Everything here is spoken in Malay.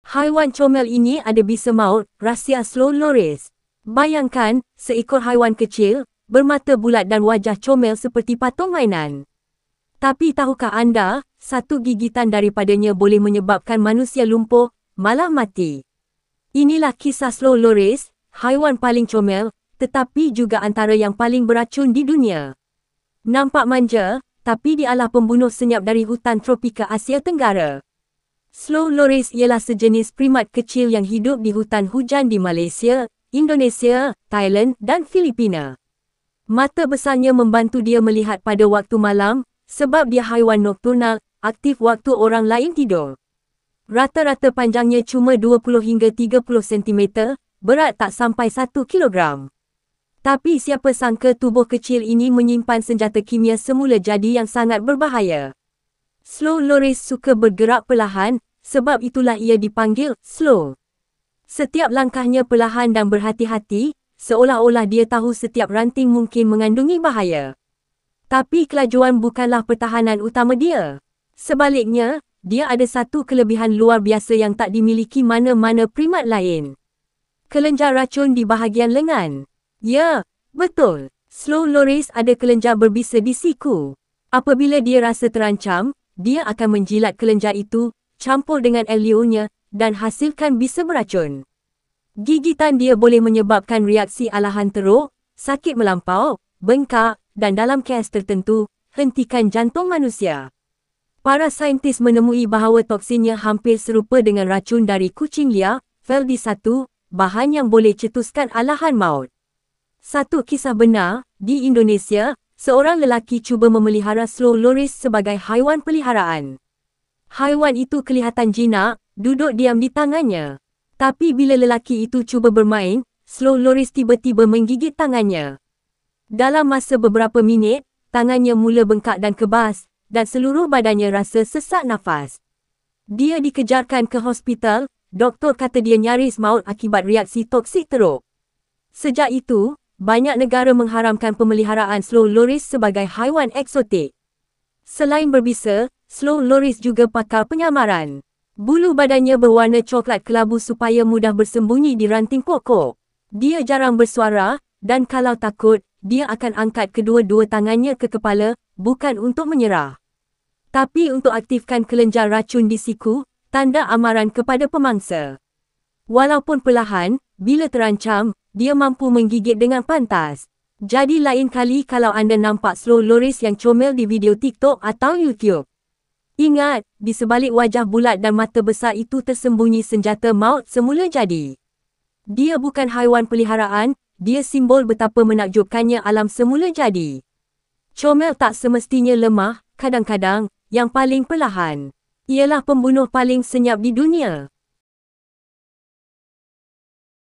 Haiwan comel ini ada bisa maut, rahsia slow loris. Bayangkan, seekor haiwan kecil, bermata bulat dan wajah comel seperti patung mainan. Tapi tahukah anda, satu gigitan daripadanya boleh menyebabkan manusia lumpuh, malah mati. Inilah kisah slow loris, haiwan paling comel, tetapi juga antara yang paling beracun di dunia. Nampak manja, tapi dialah pembunuh senyap dari hutan tropika Asia Tenggara. Slow loris ialah sejenis primat kecil yang hidup di hutan hujan di Malaysia, Indonesia, Thailand dan Filipina. Mata besarnya membantu dia melihat pada waktu malam, sebab dia haiwan nokturnal, aktif waktu orang lain tidur. Rata-rata panjangnya cuma 20 hingga 30 cm, berat tak sampai 1 kilogram. Tapi siapa sangka tubuh kecil ini menyimpan senjata kimia semula jadi yang sangat berbahaya. Slow loris suka bergerak perlahan, sebab itulah ia dipanggil slow. Setiap langkahnya perlahan dan berhati-hati, seolah-olah dia tahu setiap ranting mungkin mengandungi bahaya. Tapi kelajuan bukanlah pertahanan utama dia. Sebaliknya, dia ada satu kelebihan luar biasa yang tak dimiliki mana-mana primat lain. Kelenjar racun di bahagian lengan. Ya, betul. Slow loris ada kelenjar berbisa di siku. Apabila dia rasa terancam, dia akan menjilat kelenjar itu, campur dengan LDO-nya, dan hasilkan bisa beracun. Gigitan dia boleh menyebabkan reaksi alahan teruk, sakit melampau, bengkak, dan dalam kes tertentu, hentikan jantung manusia. Para saintis menemui bahawa toksinnya hampir serupa dengan racun dari kucing liar, VLD-1, bahan yang boleh cetuskan alahan maut. Satu kisah benar, di Indonesia, seorang lelaki cuba memelihara slow loris sebagai haiwan peliharaan. Haiwan itu kelihatan jinak, duduk diam di tangannya. Tapi bila lelaki itu cuba bermain, slow loris tiba-tiba menggigit tangannya. Dalam masa beberapa minit, tangannya mula bengkak dan kebas, dan seluruh badannya rasa sesak nafas. Dia dikejarkan ke hospital, doktor kata dia nyaris maut akibat reaksi toksik teruk. Sejak itu, banyak negara mengharamkan pemeliharaan slow loris sebagai haiwan eksotik. Selain berbisa, slow loris juga pakar penyamaran. Bulu badannya berwarna coklat kelabu supaya mudah bersembunyi di ranting pokok. Dia jarang bersuara, dan kalau takut, dia akan angkat kedua-dua tangannya ke kepala, bukan untuk menyerah. Tapi untuk aktifkan kelenjar racun di siku, tanda amaran kepada pemangsa. Walaupun perlahan, bila terancam, dia mampu menggigit dengan pantas. Jadi lain kali kalau anda nampak slow loris yang comel di video TikTok atau YouTube. Ingat, di sebalik wajah bulat dan mata besar itu tersembunyi senjata maut semula jadi. Dia bukan haiwan peliharaan, dia simbol betapa menakjubkannya alam semula jadi. Comel tak semestinya lemah, kadang-kadang, yang paling perlahan. Ialah pembunuh paling senyap di dunia.